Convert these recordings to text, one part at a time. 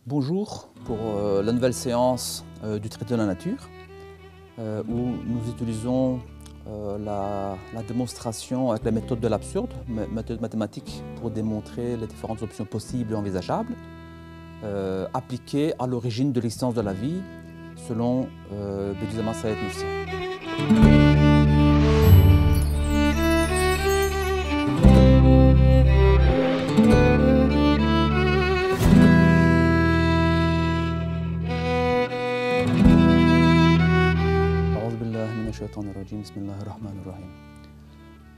Bonjour pour la nouvelle séance du traité de la nature où nous utilisons la démonstration avec la méthode de l'absurde, méthode mathématique pour démontrer les différentes options possibles et envisageables appliquées à l'origine de l'existence de la vie selon Bediüzzaman Said Nursi.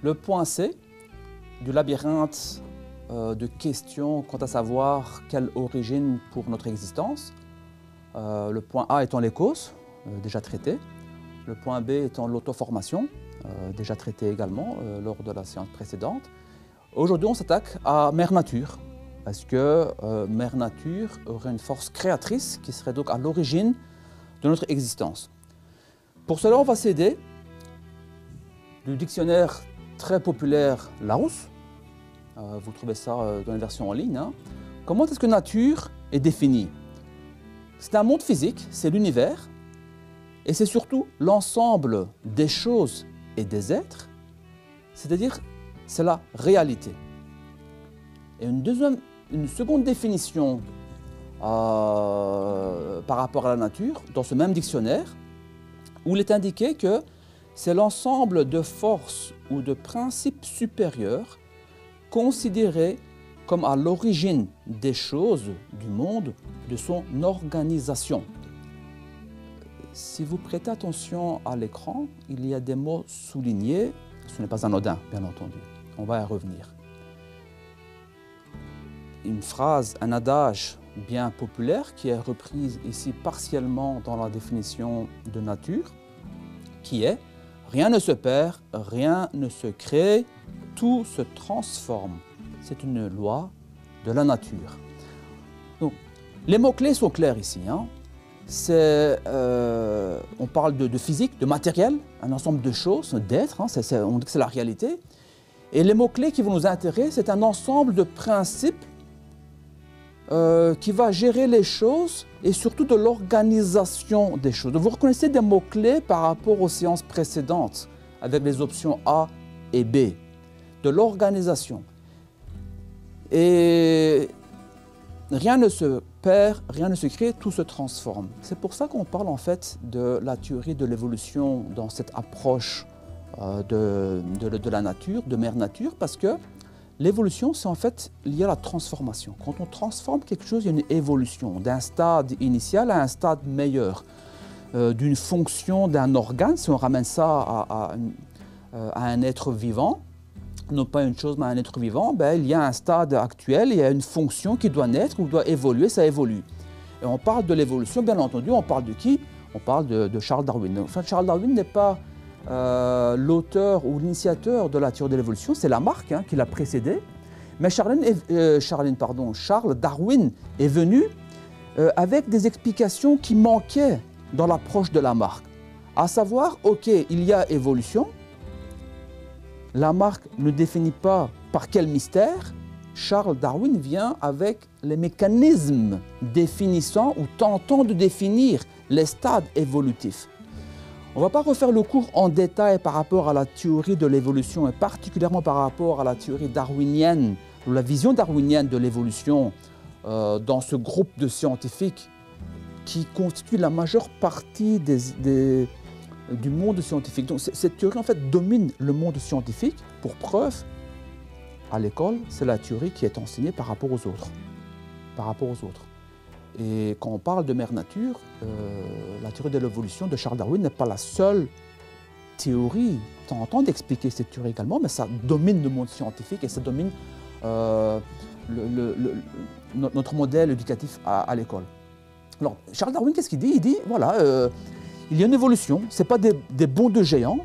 Le point C du labyrinthe de questions quant à savoir quelle origine pour notre existence. Le point A étant les causes, déjà traité. Le point B étant l'auto-formation, déjà traité également lors de la séance précédente. Aujourd'hui, on s'attaque à Mère Nature, parce que Mère Nature aurait une force créatrice qui serait donc à l'origine de notre existence. Pour cela, on va s'aider du dictionnaire très populaire Larousse. Vous trouvez ça dans les versions en ligne. Comment est-ce que nature est définie? C'est un monde physique, c'est l'univers, et c'est surtout l'ensemble des choses et des êtres, c'est-à-dire c'est la réalité. Et une seconde définition par rapport à la nature, dans ce même dictionnaire, où il est indiqué que c'est l'ensemble de forces ou de principes supérieurs considérés comme à l'origine des choses, du monde, de son organisation. Si vous prêtez attention à l'écran, il y a des mots soulignés. Ce n'est pas anodin, bien entendu. On va y revenir. Une phrase, un adage bien populaire qui est reprise ici partiellement dans la définition de nature, qui est « Rien ne se perd, rien ne se crée, tout se transforme ». C'est une loi de la nature. Donc, les mots-clés sont clairs ici. On parle de physique, de matériel, un ensemble de choses, d'êtres, on dit que c'est la réalité. Et les mots-clés qui vont nous intéresser, c'est un ensemble de principes qui va gérer les choses et surtout de l'organisation des choses. Vous reconnaissez des mots-clés par rapport aux séances précédentes avec les options A et B, de l'organisation. Et rien ne se perd, rien ne se crée, tout se transforme. C'est pour ça qu'on parle en fait de la théorie de l'évolution dans cette approche de la nature, de Mère Nature, parce que l'évolution, c'est en fait lié à la transformation. Quand on transforme quelque chose, il y a une évolution d'un stade initial à un stade meilleur, d'une fonction d'un organe. Si on ramène ça à un être vivant, non pas une chose, mais un être vivant, il y a un stade actuel, il y a une fonction qui doit naître ou doit évoluer, ça évolue. Et on parle de l'évolution, bien entendu, on parle de qui? On parle de Charles Darwin. Enfin, Charles Darwin n'est pas l'auteur ou l'initiateur de la théorie de l'évolution, c'est Lamarck qui l'a précédé. Mais Charles Darwin est venu avec des explications qui manquaient dans l'approche de Lamarck. À savoir, ok, il y a évolution. Lamarck ne définit pas par quel mystère. Charles Darwin vient avec les mécanismes définissant ou tentant de définir les stades évolutifs. On ne va pas refaire le cours en détail par rapport à la théorie de l'évolution et particulièrement par rapport à la théorie darwinienne ou la vision darwinienne de l'évolution dans ce groupe de scientifiques qui constitue la majeure partie du monde scientifique. Donc cette théorie en fait domine le monde scientifique. Pour preuve, à l'école, c'est la théorie qui est enseignée par rapport aux autres. Et quand on parle de Mère Nature, la théorie de l'évolution de Charles Darwin n'est pas la seule théorie tentant d'expliquer cette théorie également, mais ça domine le monde scientifique et ça domine notre modèle éducatif à l'école. Alors, Charles Darwin, qu'est-ce qu'il dit? Il dit, voilà, il y a une évolution, ce n'est pas des bonds de géants.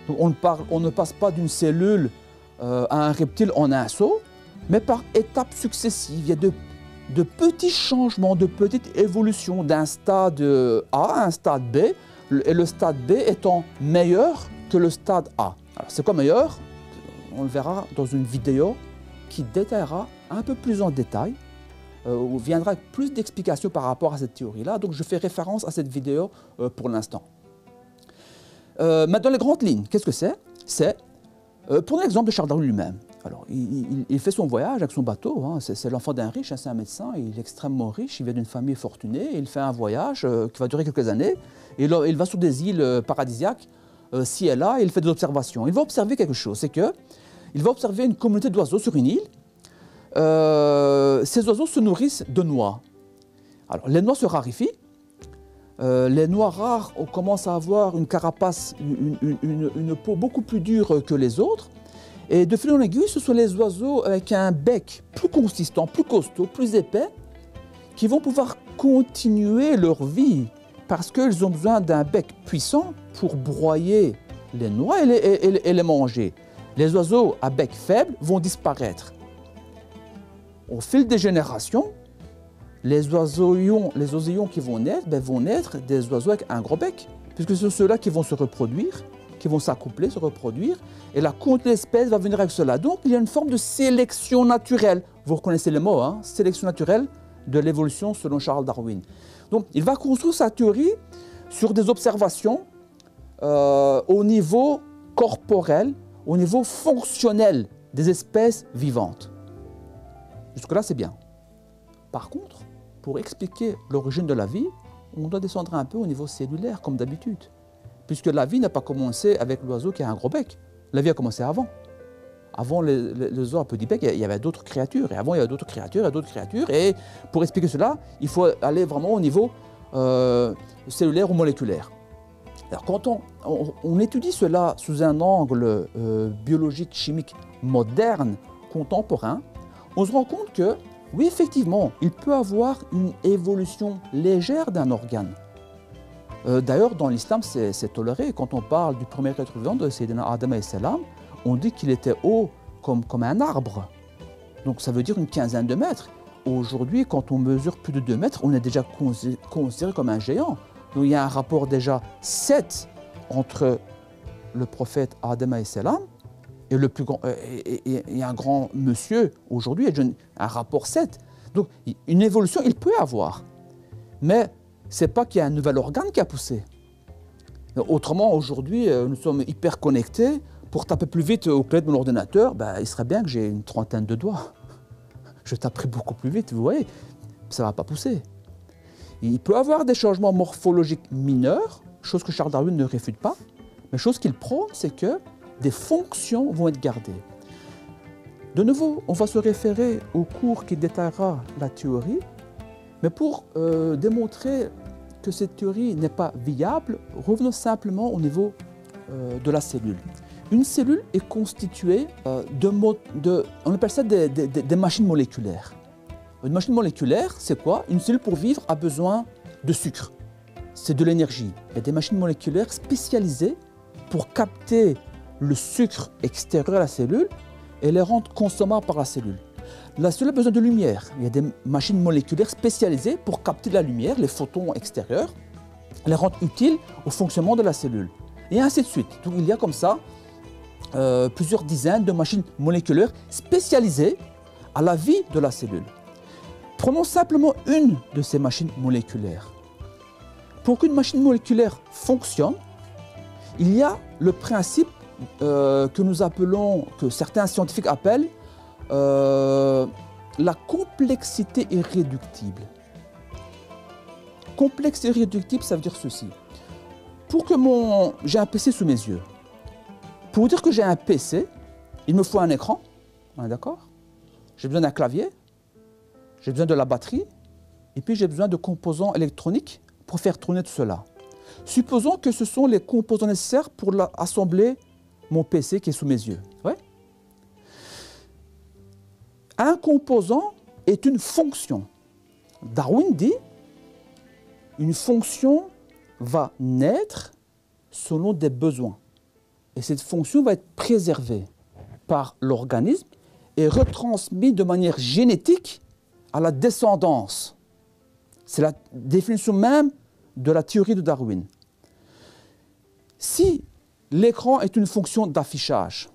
Donc on ne passe pas d'une cellule à un reptile en un saut, mais par étapes successives. Il y a de petits changements, de petites évolutions d'un stade A à un stade B, et le stade B étant meilleur que le stade A. Alors c'est quoi meilleur? On le verra dans une vidéo qui détaillera un peu plus en détail viendra avec plus d'explications par rapport à cette théorie-là. Donc je fais référence à cette vidéo pour l'instant. Maintenant, les grandes lignes, qu'est-ce que c'est? C'est, pour l'exemple de Charles Darwin lui-même. Alors, il fait son voyage avec son bateau, hein. C'est l'enfant d'un riche, hein, c'est un médecin, il est extrêmement riche, il vient d'une famille fortunée, il fait un voyage qui va durer quelques années, et il va sur des îles paradisiaques, ci et là, et il fait des observations. Il va observer quelque chose, c'est que il va observer une communauté d'oiseaux sur une île. Ces oiseaux se nourrissent de noix. Alors, les noix se raréfient. Les noix rares commencent à avoir une carapace, une peau beaucoup plus dure que les autres. Et de fil en aiguille, ce sont les oiseaux avec un bec plus consistant, plus costaud, plus épais, qui vont pouvoir continuer leur vie parce qu'ils ont besoin d'un bec puissant pour broyer les noix et les manger. Les oiseaux à bec faible vont disparaître. Au fil des générations, les oisillons qui vont naître des oiseaux avec un gros bec, puisque ce sont ceux-là qui vont se reproduire, qui vont s'accoupler, se reproduire, et la continuité de l'espèce va venir avec cela. Donc, il y a une forme de sélection naturelle. Vous reconnaissez le mot, hein? Sélection naturelle de l'évolution selon Charles Darwin. Donc, il va construire sa théorie sur des observations au niveau corporel, au niveau fonctionnel des espèces vivantes. Jusque-là, c'est bien. Par contre, pour expliquer l'origine de la vie, on doit descendre un peu au niveau cellulaire, comme d'habitude. Puisque la vie n'a pas commencé avec l'oiseau qui a un gros bec. La vie a commencé avant. Avant les oiseaux à petit bec, il y avait d'autres créatures. Et avant, il y avait d'autres créatures et d'autres créatures. Et pour expliquer cela, il faut aller vraiment au niveau cellulaire ou moléculaire. Alors, quand on étudie cela sous un angle biologique, chimique, moderne, contemporain, on se rend compte que, oui, effectivement, il peut avoir une évolution légère d'un organe. D'ailleurs, dans l'islam, c'est toléré. Quand on parle du premier être vivant de Sayyidina Adam alayhi salam, on dit qu'il était haut comme un arbre. Donc ça veut dire une quinzaine de mètres. Aujourd'hui, quand on mesure plus de 2 mètres, on est déjà considéré comme un géant. Donc il y a un rapport déjà 7 entre le prophète Adam alayhi salam et le plus grand, et un grand monsieur aujourd'hui, un rapport 7. Donc une évolution, il peut y avoir. Mais ce n'est pas qu'il y a un nouvel organe qui a poussé. Autrement, aujourd'hui, nous sommes hyper connectés. Pour taper plus vite au clavier de mon ordinateur, il serait bien que j'ai une trentaine de doigts. Je taperai beaucoup plus vite, vous voyez, ça ne va pas pousser. Il peut y avoir des changements morphologiques mineurs, chose que Charles Darwin ne réfute pas, mais chose qu'il prône, c'est que des fonctions vont être gardées. De nouveau, on va se référer au cours qui détaillera la théorie, mais pour démontrer que cette théorie n'est pas viable, revenons simplement au niveau de la cellule. Une cellule est constituée on appelle ça des machines moléculaires. Une machine moléculaire, c'est quoi? Une cellule pour vivre a besoin de sucre. C'est de l'énergie. Il y a des machines moléculaires spécialisées pour capter le sucre extérieur à la cellule et les rendre consommables par la cellule. La cellule a besoin de lumière. Il y a des machines moléculaires spécialisées pour capter la lumière, les photons extérieurs, les rendre utiles au fonctionnement de la cellule. Et ainsi de suite. Donc il y a comme ça plusieurs dizaines de machines moléculaires spécialisées à la vie de la cellule. Prenons simplement une de ces machines moléculaires. Pour qu'une machine moléculaire fonctionne, il y a le principe que certains scientifiques appellent la complexité irréductible. Complexe irréductible, ça veut dire ceci. Pour que j'ai un PC sous mes yeux, pour dire que j'ai un PC, il me faut un écran, d'accord? J'ai besoin d'un clavier, j'ai besoin de la batterie, et puis j'ai besoin de composants électroniques pour faire tourner tout cela. Supposons que ce sont les composants nécessaires pour assembler mon PC qui est sous mes yeux. Ouais? Un composant est une fonction. Darwin dit une fonction va naître selon des besoins. Et cette fonction va être préservée par l'organisme et retransmise de manière génétique à la descendance. C'est la définition même de la théorie de Darwin. Si l'écran est une fonction d'affichage,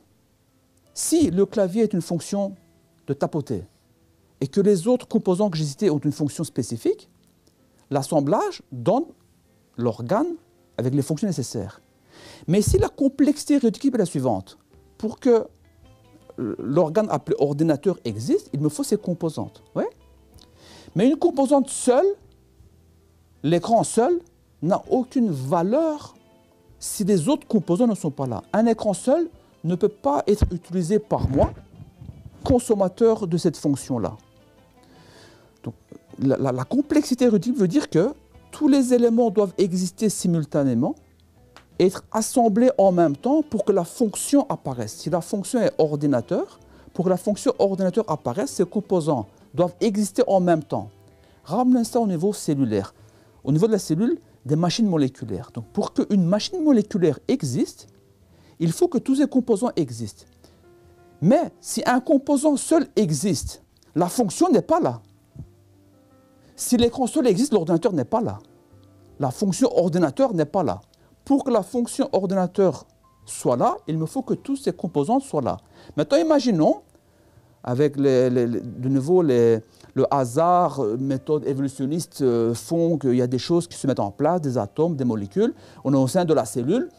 si le clavier est une fonction de tapoter, et que les autres composants que j'ai cités ont une fonction spécifique, l'assemblage donne l'organe avec les fonctions nécessaires. Mais si la complexité réductible est la suivante, pour que l'organe appelé ordinateur existe, il me faut ses composantes. Ouais. Mais une composante seule, l'écran seul, n'a aucune valeur si les autres composants ne sont pas là. Un écran seul ne peut pas être utilisé par moi, consommateur de cette fonction-là. Donc, la complexité réductible veut dire que tous les éléments doivent exister simultanément, être assemblés en même temps pour que la fonction apparaisse. Si la fonction est ordinateur, pour que la fonction ordinateur apparaisse, ces composants doivent exister en même temps. Ramenez ça au niveau cellulaire. Au niveau de la cellule, des machines moléculaires. Donc pour qu'une machine moléculaire existe, il faut que tous ces composants existent. Mais si un composant seul existe, la fonction n'est pas là. Si l'écran seul existe, l'ordinateur n'est pas là. La fonction ordinateur n'est pas là. Pour que la fonction ordinateur soit là, il me faut que tous ces composants soient là. Maintenant, imaginons, avec de nouveau le hasard, méthode évolutionniste font qu'il y a des choses qui se mettent en place, des atomes, des molécules. On est au sein de la cellule.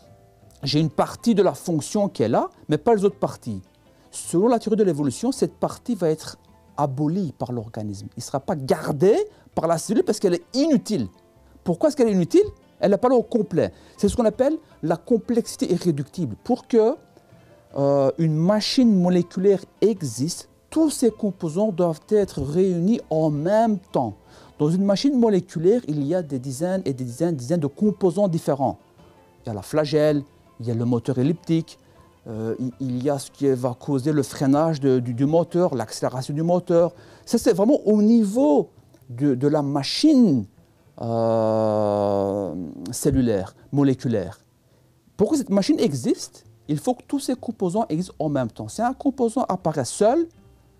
J'ai une partie de la fonction qui est là, mais pas les autres parties. Selon la théorie de l'évolution, cette partie va être abolie par l'organisme. Il ne sera pas gardé par la cellule parce qu'elle est inutile. Pourquoi est-ce qu'elle est inutile? Elle n'est pas là au complet. C'est ce qu'on appelle la complexité irréductible. Pour que une machine moléculaire existe, tous ces composants doivent être réunis en même temps. Dans une machine moléculaire, il y a des dizaines et des dizaines de composants différents. Il y a la flagelle, il y a le moteur elliptique, il y a ce qui va causer le freinage du moteur, l'accélération du moteur. Ça, c'est vraiment au niveau de la machine cellulaire, moléculaire. Pour que cette machine existe, il faut que tous ces composants existent en même temps. Si un composant apparaît seul,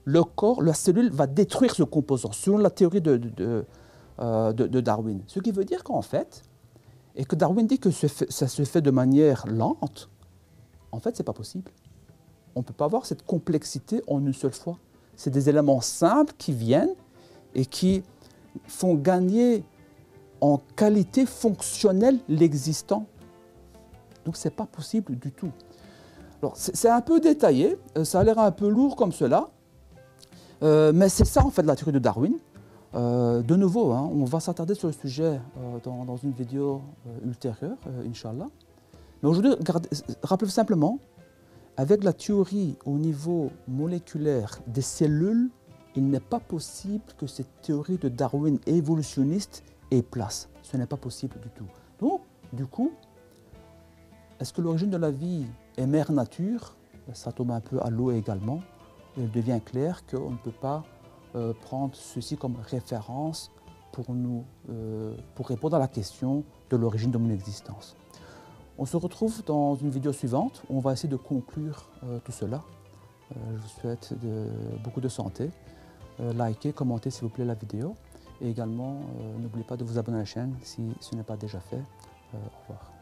le corps, la cellule va détruire ce composant, selon la théorie de Darwin. Ce qui veut dire qu'en fait, et que Darwin dit que ça se fait de manière lente, en fait, ce n'est pas possible. On ne peut pas avoir cette complexité en une seule fois. C'est des éléments simples qui viennent et qui font gagner en qualité fonctionnelle l'existant. Donc, ce n'est pas possible du tout. Alors, c'est un peu détaillé, ça a l'air un peu lourd comme cela, mais c'est ça en fait la théorie de Darwin. De nouveau, hein, on va s'attarder sur le sujet dans une vidéo ultérieure, Inch'Allah. Mais aujourd'hui, rappelez-vous simplement, avec la théorie au niveau moléculaire des cellules, il n'est pas possible que cette théorie de Darwin évolutionniste ait place. Ce n'est pas possible du tout. Donc, du coup, est-ce que l'origine de la vie est mère nature? Ça tombe un peu à l'eau également. Il devient clair qu'on ne peut pas prendre ceci comme référence pour répondre à la question de l'origine de mon existence. On se retrouve dans une vidéo suivante où on va essayer de conclure tout cela. Je vous souhaite beaucoup de santé. Likez, commentez s'il vous plaît la vidéo. Et également, n'oubliez pas de vous abonner à la chaîne si ce n'est pas déjà fait. Au revoir.